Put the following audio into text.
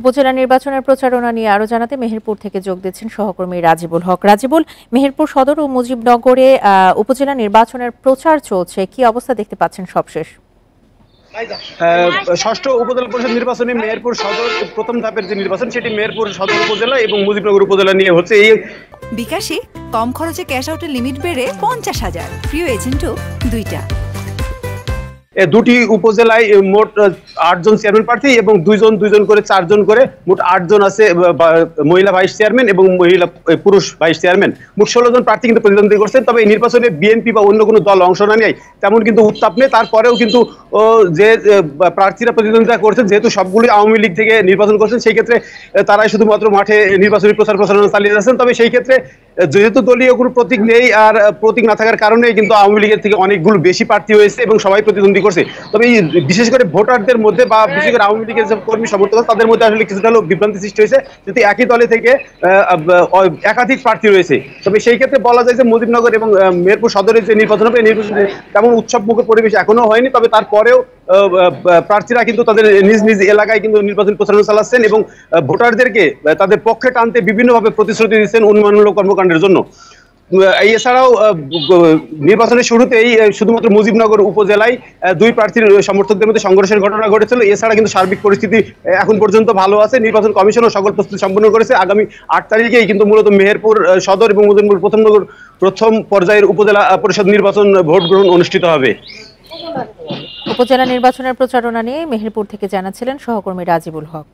উপজেলা নির্বাচনের প্রচারণা নিয়ে আরো জানাতে মেহেরপুর থেকে যোগ দিচ্ছেন সহকর্মী রাজিবুল হক। রাজিবুল, মেহেরপুর সদর ও মুজিবনগরে উপজেলা নির্বাচনের প্রচার চলছে, কি অবস্থা দেখতে পাচ্ছেন সবশেষ? ষষ্ঠ উপজেলা পরিষদ নির্বাচনে মেহেরপুর সদর প্রথম ধাপের যে নির্বাচন সেটি মেহেরপুর সদর উপজেলা এবং মুজিবনগর উপজেলা নিয়ে হচ্ছে। এই বিকাশে কম খরচে ক্যাশ আউটের লিমিট বেড়ে 50,000, প্রিয় এজেন্টও 2টা। দুটি উপজেলায় মোট 8 জন চেয়ারম্যান প্রার্থী এবং দুইজন করে 4 জন করে মোট 8 জন আছে মহিলা ভাইস চেয়ারম্যান এবং পুরুষ ভাইস চেয়ারম্যান। মোট 16 জন প্রার্থী কিন্তু প্রতিদ্বন্দ্বিতা করছেন। তবে এই নির্বাচনে বিএনপি বা অন্য কোনো দল অংশ না নেয় তেমন কিন্তু উত্তাপ নেই। তারপরেও কিন্তু যে প্রার্থীরা প্রতিদ্বন্দ্বিতা করছেন, যেহেতু সবগুলি আওয়ামী লীগ থেকে নির্বাচন করছেন, সেই ক্ষেত্রে তারাই শুধুমাত্র মাঠে নির্বাচনী প্রচারণা চালিয়ে যাচ্ছেন। তবে সেই ক্ষেত্রে যেহেতু দলীয় কোনো প্রতীক নেই আর প্রতীক না থাকার কারণে কিন্তু আওয়ামী লীগের থেকে অনেকগুলো বেশি প্রার্থী হয়েছে এবং সবাই প্রতিদ্বন্দ্বী করছে। তবে এই বিশেষ করে ভোটারদের মধ্যে বা বিশেষ করে আওয়ামী লীগের যে কর্মী সমর্থক তাদের মধ্যে আসলে কিছুটা হলেও বিভ্রান্তি সৃষ্টি হয়েছে, যেহেতু একই দলে থেকে একাধিক প্রার্থী রয়েছে। তবে সেই ক্ষেত্রে বলা যায় যে মুজিবনগর এবং মেহেরপুর সদরের যে নির্বাচন হবে, নির্বাচনে তেমন উৎসবমুখর পরিবেশ এখনো হয়নি। তবে তারপরেও প্রার্থীরা কিন্তু তাদের নিজ নিজ এলাকায় কিন্তু নির্বাচনী প্রচারণা চালাচ্ছেন এবং ভোটারদেরকে তাদের পক্ষে টানতে বিভিন্নভাবে প্রতিশ্রুতি দিচ্ছেন উন্নয়নমূলক কর্মকাণ্ডের জন্য। এছাড়াও নির্বাচনের শুরুতেই শুধুমাত্র মুজিবনগর উপজেলায় দুই প্রার্থীর সমর্থকদের মধ্যে সংঘর্ষের ঘটনা ঘটেছিল। এছাড়া কিন্তু সার্বিক পরিস্থিতি এখন পর্যন্ত ভালো আছে। নির্বাচন কমিশনও সকল প্রস্তুতি সম্পন্ন করেছে। আগামী 8 তারিখেই কিন্তু মূলত মেহেরপুর সদর এবং মুজিবনগর প্রথম পর্যায়ের উপজেলা পরিষদ নির্বাচন ভোট গ্রহণ অনুষ্ঠিত হবে। উপজেলা নির্বাচনের প্রচারণা নিয়ে মেহেরপুর থেকে জানাচ্ছিলেন সহকর্মী রাজিবুল হক।